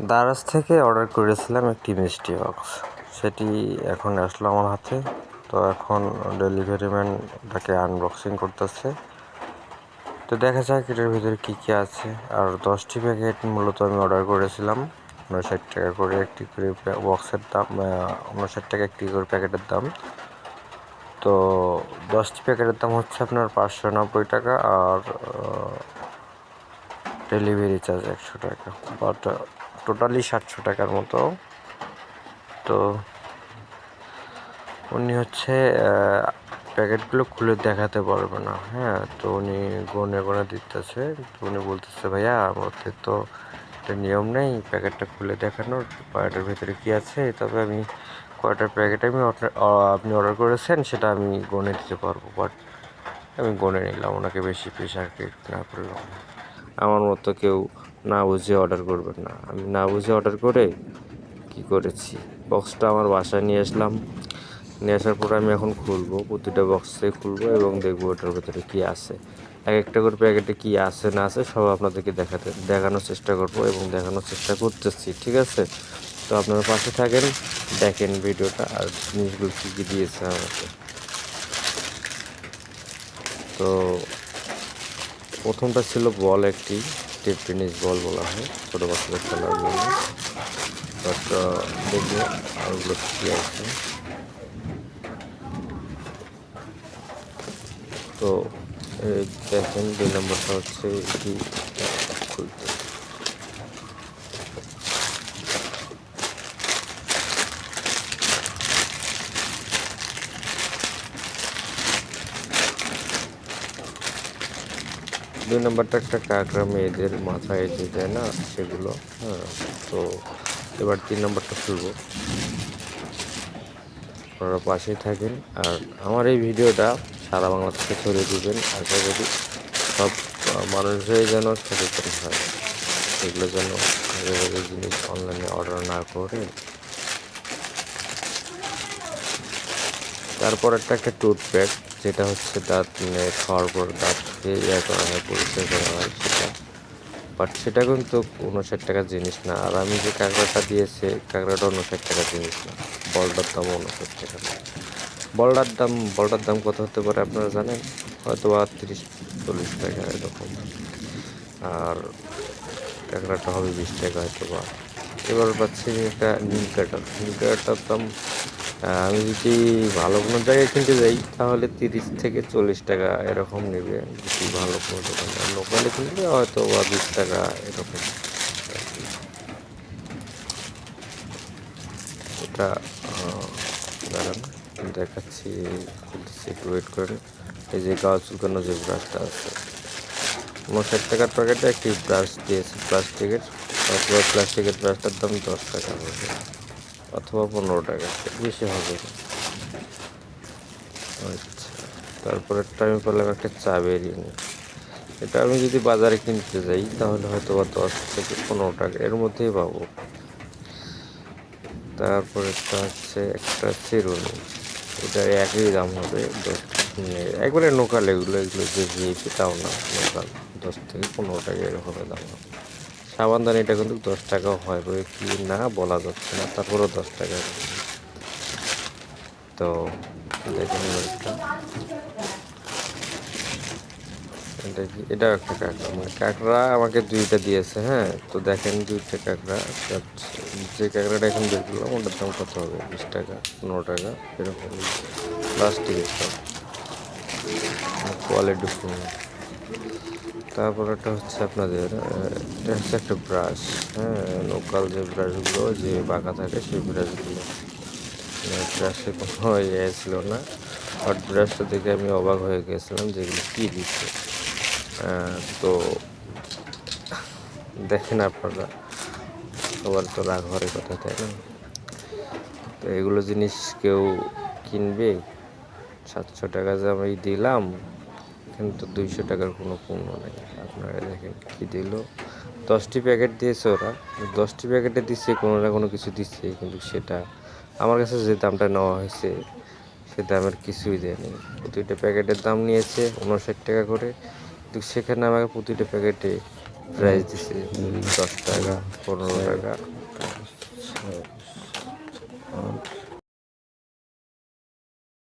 দারাজ থেকে অর্ডার করেছিলাম একটি মিষ্টি বক্স। সেটি এখন আসলো আমার হাতে। তো এখন ডেলিভারি ম্যান তাকে আনবক্সিং করতেছে। তো দেখা যাক এটার ভিতরে কী কী আছে। আর 10টি প্যাকেট মূলত আমি অর্ডার করেছিলাম 59 টাকা করে একটি করে বক্সের দাম, 59 টাকা একটি করে প্যাকেটের দাম। তো 10টি প্যাকেটের দাম হচ্ছে আপনার 590 টাকা, আর ডেলিভারি চার্জ 100 টাকা, বাট টোটালি 700 টাকার মতো। তো উনি হচ্ছে প্যাকেটগুলো খুলে দেখাতে পারবে না, হ্যাঁ। তো উনি গনে গনে দিতেছে। তো উনি বলতেছে, ভাইয়া আমাদের তো একটা নিয়ম নেই প্যাকেটটা খুলে দেখানোর, প্যাকেটের ভিতরে কী আছে, তবে আমি কয়টা প্যাকেট আপনি অর্ডার করেছেন সেটা আমি গনে দিতে পারবো। বাট আমি গনে নিলাম, ওনাকে বেশি প্রেশার ক্রিয়েট না করলাম। আমার মতো কেউ না বুঝে অর্ডার করবেন না। আমি না বুঝে অর্ডার করে কি করেছি, বক্সটা আমার বাসায় নিয়ে আসলাম। নিয়ে আসার পর আমি এখন খুলবো, প্রতিটা বক্সে খুলবো এবং দেখবো ওটার ভেতরে কী আছে। এক একটা করে প্যাকেটে কী আছে না আছে সব আপনাদেরকে দেখানোর চেষ্টা করবো এবং দেখানোর চেষ্টা করতেছি, ঠিক আছে। তো আপনারা পাশে থাকেন, দেখেন ভিডিওটা আর জিনিসগুলো কী কী দিয়েছে আমাকে। তো প্রথমটা ছিল বল, একটি টেনিস বল বলা হয়, ছোটো বাচ্চাদের খেলার জন্য। বাট দেখবো আরগুলো কী আছে। তো দেখেন 2 নম্বরটা হচ্ছে এটি খুলতে। দুই নম্বরটা একটা কাঁকড়া মেয়েদের মাথায় যে দেয় না সেগুলো, হ্যাঁ। তো এবার 3 নম্বরটা খুলবো, আপনারা পাশেই থাকেন আর আমার এই ভিডিওটা সারা বাংলা থেকে ছড়িয়ে দিবেন। আশা করি সব মানুষরাই যেন সচেতন হয়, এগুলো যেন আগে জিনিস অনলাইনে অর্ডার না করে। তারপর একটা টুথপেক, যেটা হচ্ছে দাঁত খাওয়ার পর দাঁতকে করা হয়, পরিষ্কার করা হয় সেটা। বাট সেটা কিন্তু 59 টাকার জিনিস না। আর আমি যে কাঁকড়াটা দিয়েছে, কাঁকড়াটা 59 টাকার জিনিস না, বলটার দাম 59 টাকা না। বলটার দাম কত হতে পারে আপনারা জানেন? হয়তো 30-40 টাকা এরকম। আর কাঁকড়াটা হবে 20 টাকা হয়তো বা। এবার পাচ্ছি একটা নিম কাটার দাম, আমি যদি ভালো কোনো জায়গায় কিনতে যাই তাহলে 30 থেকে 40 টাকা এরকম নেবে, যদি ভালো কোনো দোকান। আর লোকালে কিনলে হয়তো বা 20 টাকা এরকম। এটা দাঁড়ান দেখাচ্ছি, খুলতেছি, একটু ওয়েট করেন। এই যে গা চুলকানো যে ব্রাশটা আছে, 59 টাকার প্যাকেটে একটি ব্রাশ দিয়েছে প্লাস্টিকের, অথবা প্লাস্টিকের ব্রাশটার দাম 10 টাকা হবে অথবা 15 টাকা, বেশি হবে না। আচ্ছা, তারপরেরটা আমি পেলাম একটা চাবের ইনি। এটা আমি যদি বাজারে কিনতে যাই তাহলে হয়তো বা 10 থেকে 15 টাকা এর মধ্যেই পাবো। তারপরেরটা হচ্ছে একটা চিরুনি, এটা একই দাম হবে 10, একবারে লোকাল। এগুলো যে ভিআইপি তাও না, লোকাল, 10 থেকে 15 টাকা এরকম দাম হবে। সাবানদানিটা কিন্তু 10 টাকাও হয় কি না বলা যাচ্ছে না, তারপরেও 10 টাকা। তো দেখেন একটা, এটা কি, এটাও একটা কাঁকড়া, মানে কাঁকড়া আমাকে 2টা দিয়েছে, হ্যাঁ। তো দেখেন 2টা কাঁকড়া, যে কাঁকড়াটা এখন বের করলাম ওটার দাম কত হবে, 20 টাকা, 15 টাকা এরকম। প্লাস্টিকের সব, কোয়ালিটি ফুল। তারপর একটা হচ্ছে আপনাদের এটা হচ্ছে একটা ব্রাশ, হ্যাঁ, লোকাল যে ব্রাশগুলো যে বাঁকা থাকে সেই ব্রাশগুলো। ব্রাশে কোনো ইয়ে ছিল না, বাট ব্রাশটা দেখে আমি অবাক হয়ে গেছিলাম যেগুলো কী দিচ্ছে। তো দেখেন আপনারা, সবার তো রাগ হওয়ার কথা, তাই না? তো এগুলো জিনিস কেউ কিনবে? 700 টাকা যে আমি দিলাম, কিন্তু 200 টাকার কোনো পণ্য নেই। আপনারা দেখেন কি দিল, 10টি প্যাকেট দিয়েছে ওরা, 10টি প্যাকেটে দিচ্ছে কোনো না কোনো কিছু দিচ্ছে, কিন্তু সেটা আমার কাছে যে দামটা নেওয়া হয়েছে সে দামের কিছুই দেয়নি। প্রতিটা প্যাকেটের দাম নিয়েছে 59 টাকা করে, কিন্তু সেখানে আমাকে প্রতিটা প্যাকেটে প্রাইস দিছি 10 টাকা 15 টাকা।